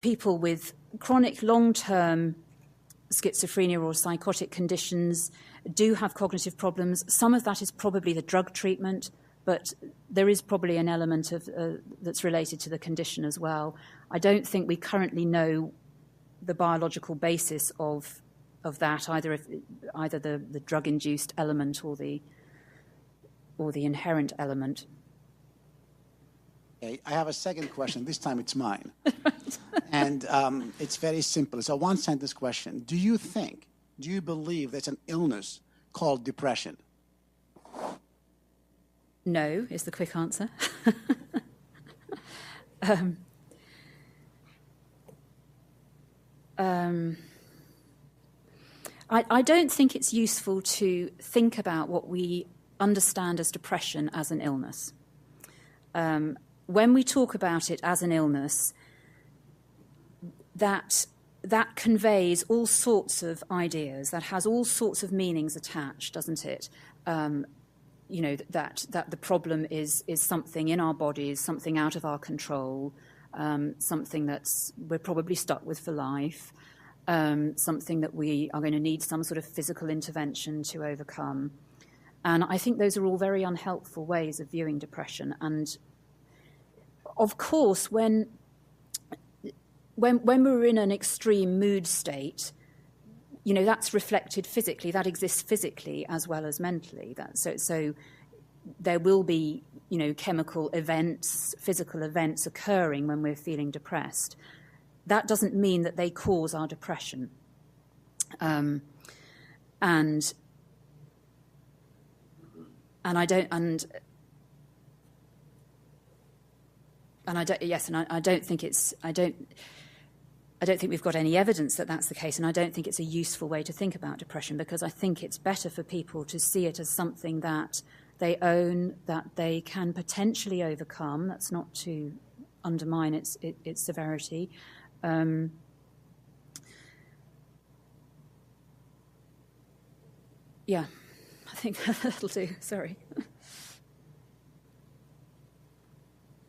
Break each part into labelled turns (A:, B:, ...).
A: people with chronic long-term schizophrenia or psychotic conditions do have cognitive problems. Some of that is probably the drug treatment, but there is probably an element of that's related to the condition as well. I don't think we currently know the biological basis of that, either the drug-induced element or the inherent element.
B: Okay, I have a second question. This time it's mine. And it's very simple. It's a one-sentence question. Do you believe there's an illness called depression?
A: No, is the quick answer. I don't think it's useful to think about what we understand as depression as an illness. When we talk about it as an illness, that conveys all sorts of ideas, that has all sorts of meanings attached, doesn't it? That the problem is something in our bodies, something out of our control, something we're probably stuck with for life, something that we are going to need some sort of physical intervention to overcome. And I think those are all very unhelpful ways of viewing depression. And of course, when we're in an extreme mood state, that's reflected physically, that exists physically as well as mentally. So there will be, chemical events, physical events occurring when we're feeling depressed. That doesn't mean that they cause our depression. And I don't think we've got any evidence that that's the case, and I don't think it's a useful way to think about depression, because I think it's better for people to see it as something that they own, that they can potentially overcome. That's not to undermine its severity. Yeah, I think that'll do. Sorry.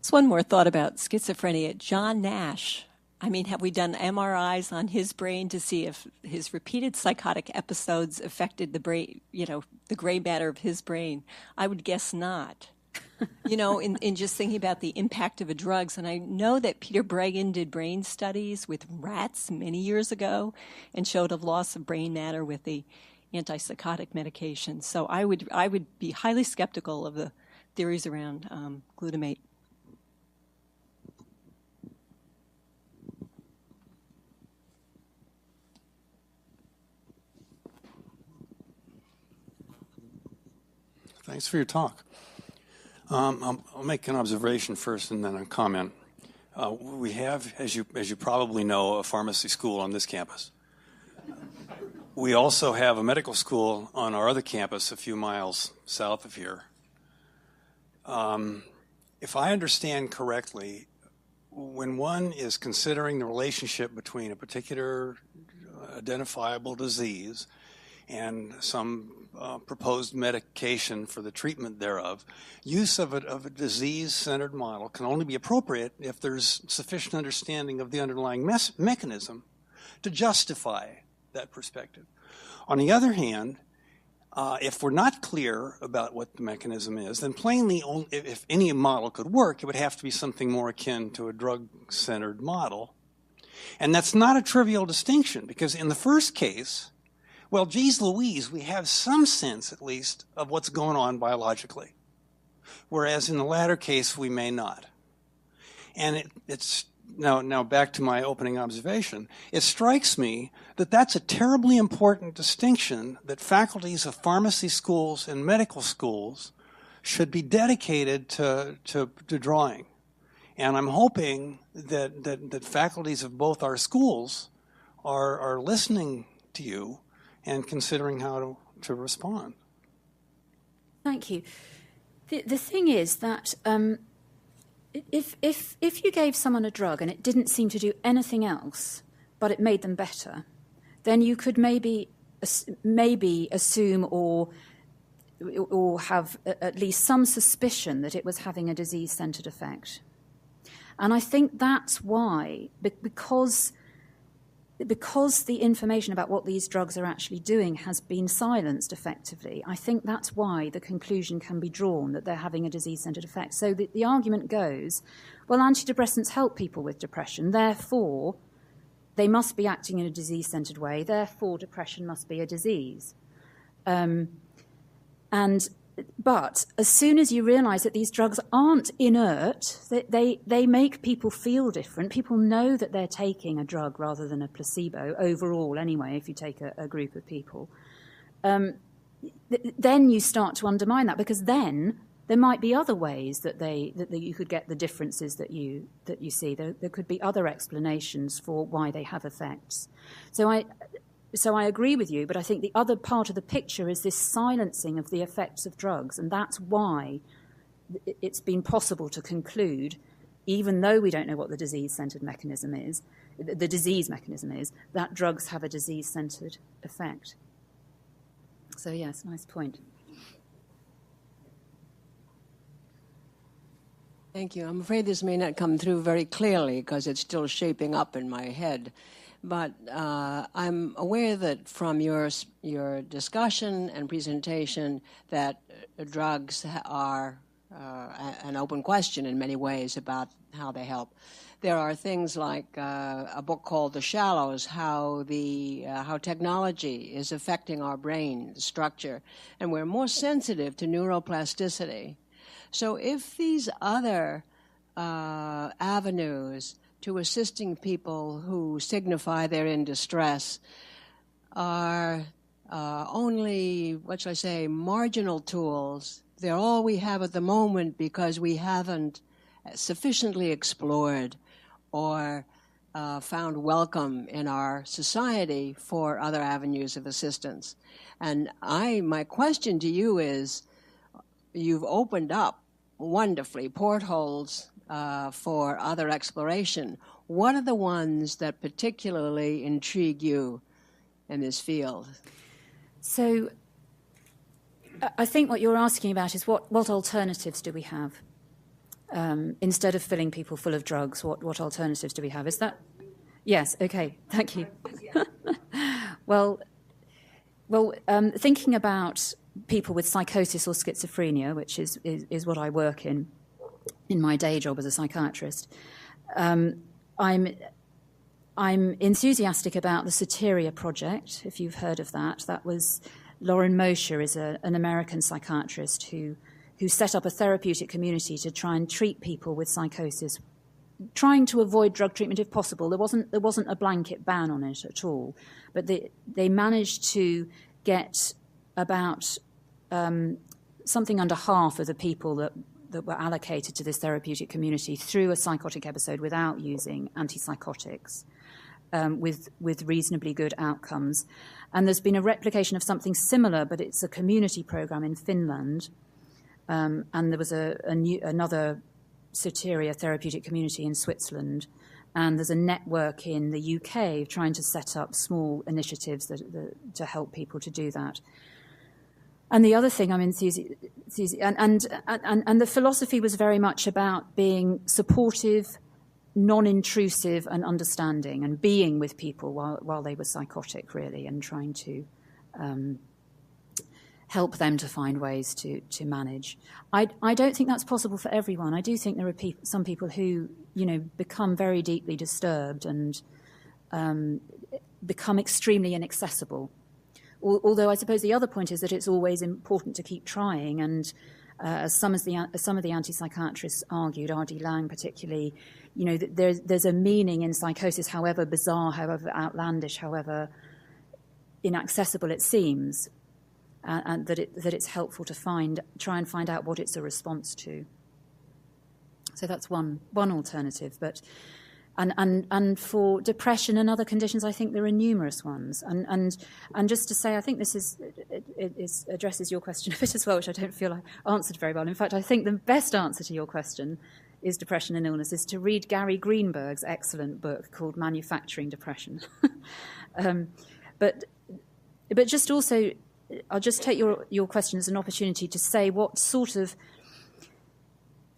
C: Just one more thought about schizophrenia. John Nash. I mean, have we done MRIs on his brain to see if his repeated psychotic episodes affected the brain, the gray matter of his brain? I would guess not. In just thinking about the impact of the drugs. And I know that Peter Breggin did brain studies with rats many years ago and showed a loss of brain matter with the antipsychotic medication. So I would be highly skeptical of the theories around glutamate.
D: Thanks for your talk. I'll make an observation first and then a comment. We have, as you probably know, a pharmacy school on this campus. We also have a medical school on our other campus a few miles south of here. If I understand correctly, when one is considering the relationship between a particular identifiable disease and some proposed medication for the treatment thereof, use of a disease-centered model can only be appropriate if there's sufficient understanding of the underlying mechanism to justify that perspective. On the other hand, if we're not clear about what the mechanism is, then plainly, if any model could work, it would have to be something more akin to a drug-centered model. And that's not a trivial distinction, because in the first case, well, geez Louise, we have some sense, at least, of what's going on biologically. Whereas in the latter case, we may not. And it's now back to my opening observation. It strikes me that that's a terribly important distinction that faculties of pharmacy schools and medical schools should be dedicated to drawing. And I'm hoping that faculties of both our schools are listening to you and considering how to respond.
A: Thank you. The thing is that if you gave someone a drug and it didn't seem to do anything else, but it made them better, then you could maybe assume or have at least some suspicion that it was having a disease-centered effect. And I think that's why, because the information about what these drugs are actually doing has been silenced effectively, I think that's why the conclusion can be drawn that they're having a disease-centered effect. So the argument goes, well, antidepressants help people with depression, therefore they must be acting in a disease-centered way, therefore depression must be a disease. But as soon as you realise that these drugs aren't inert, they make people feel different. People know that they're taking a drug rather than a placebo, overall anyway, if you take a group of people. Then you start to undermine that, because then there might be other ways that you could get the differences that you see. There could be other explanations for why they have effects. So I agree with you, but I think the other part of the picture is this silencing of the effects of drugs, and that's why it's been possible to conclude, even though we don't know what the disease-centered mechanism is, the disease mechanism is, that drugs have a disease-centered effect. So yes, nice point.
E: Thank you. I'm afraid this may not come through very clearly because it's still shaping up in my head. But I'm aware that from your discussion and presentation that drugs are an open question in many ways about how they help. There are things like a book called The Shallows, how technology is affecting our brain structure, and we're more sensitive to neuroplasticity. So if these other avenues to assisting people who signify they're in distress are only, what shall I say, marginal tools. They're all we have at the moment because we haven't sufficiently explored or found welcome in our society for other avenues of assistance. And my question to you is, you've opened up wonderfully portholes for other exploration. What are the ones that particularly intrigue you in this field?
A: So I think what you're asking about is what alternatives do we have? Instead of filling people full of drugs, what alternatives do we have? Is that? Yes, okay, thank you. Well, thinking about people with psychosis or schizophrenia, which is what I work in my day job as a psychiatrist, I'm enthusiastic about the Soteria project, if you've heard of that. That was Lauren Mosher is an American psychiatrist who set up a therapeutic community to try and treat people with psychosis, trying to avoid drug treatment if possible. There wasn't a blanket ban on it at all, but they managed to get about something under half of the people that were allocated to this therapeutic community through a psychotic episode without using antipsychotics, with reasonably good outcomes. And there's been a replication of something similar, but it's a community program in Finland. And there was another Soteria therapeutic community in Switzerland. And there's a network in the UK trying to set up small initiatives to help people to do that. And the other thing I'm enthusiastic, and the philosophy was very much about being supportive, non-intrusive, and understanding, and being with people while they were psychotic, really, and trying to help them to find ways to manage. I don't think that's possible for everyone. I do think there are some people who, become very deeply disturbed and become extremely inaccessible. Although I suppose the other point is that it's always important to keep trying, and as some of the anti-psychiatrists argued, R.D. Laing particularly, there's a meaning in psychosis, however bizarre, however outlandish, however inaccessible it seems, and that it's helpful to try and find out what it's a response to. So that's one alternative, but. And for depression and other conditions, I think there are numerous ones. And just to say, I think this addresses your question a bit as well, which I don't feel I answered very well. In fact, I think the best answer to your question is depression and illness is to read Gary Greenberg's excellent book called Manufacturing Depression. But just also, I'll just take your question as an opportunity to say what sort of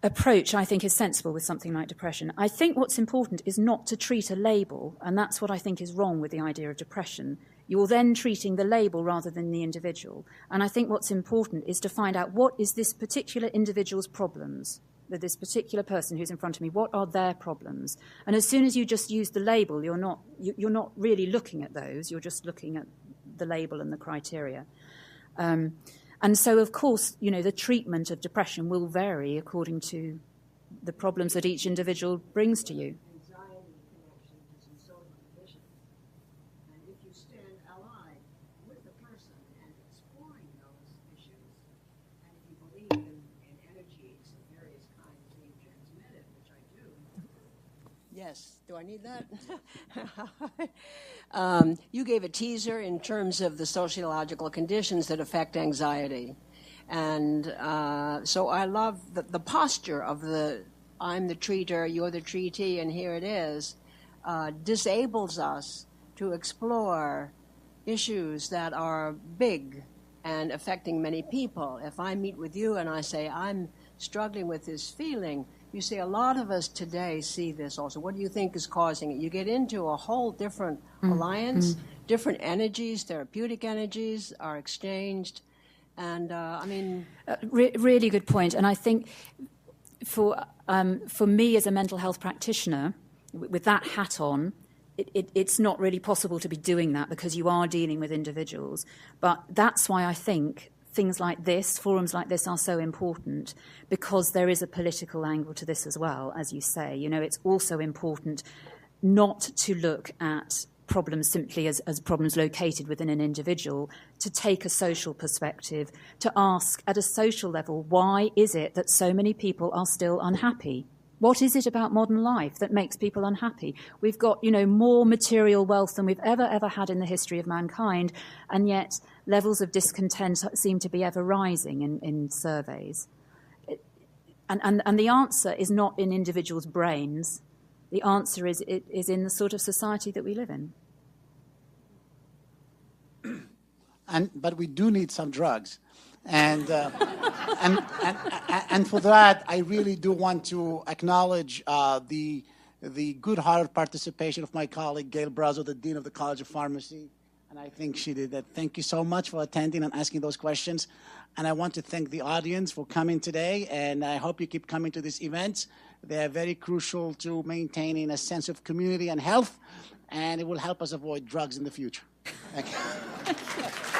A: approach, I think, is sensible with something like depression. I think what's important is not to treat a label, and that's what I think is wrong with the idea of depression. You're then treating the label rather than the individual. And I think what's important is to find out what is this particular individual's problems, with this particular person who's in front of me, what are their problems? And as soon as you just use the label, you're not really looking at those, you're just looking at the label and the criteria. And so, of course, the treatment of depression will vary according to the problems that each individual brings to you.
E: Anxiety connections and social conditions. And if you stand allied with the person and exploring those issues, and if you believe in energies of various kinds being transmitted, which I do. Yes, do I need that? You gave a teaser in terms of the sociological conditions that affect anxiety. And so I love the posture of I'm the treater, you're the treatee, and here it is, disables us to explore issues that are big and affecting many people. If I meet with you and I say, I'm struggling with this feeling, you see, a lot of us today see this also. What do you think is causing it? You get into a whole different alliance, different energies, therapeutic energies are exchanged. And,
A: really good point. And I think for me as a mental health practitioner, with that hat on, it's not really possible to be doing that because you are dealing with individuals. But that's why I think things like this, forums like this, are so important, because there is a political angle to this as well, as you say. It's also important not to look at problems simply as problems located within an individual, to take a social perspective, to ask at a social level, why is it that so many people are still unhappy? What is it about modern life that makes people unhappy? We've got, more material wealth than we've ever had in the history of mankind, and yet levels of discontent seem to be ever rising in surveys. And the answer is not in individuals' brains. The answer is in the sort of society that we live in.
B: But we do need some drugs. And for that, I really do want to acknowledge the good-hearted participation of my colleague, Gail Brazo, the Dean of the College of Pharmacy. And I think she did that. Thank you so much for attending and asking those questions. And I want to thank the audience for coming today. And I hope you keep coming to these events. They are very crucial to maintaining a sense of community and health. And it will help us avoid drugs in the future. Thank you.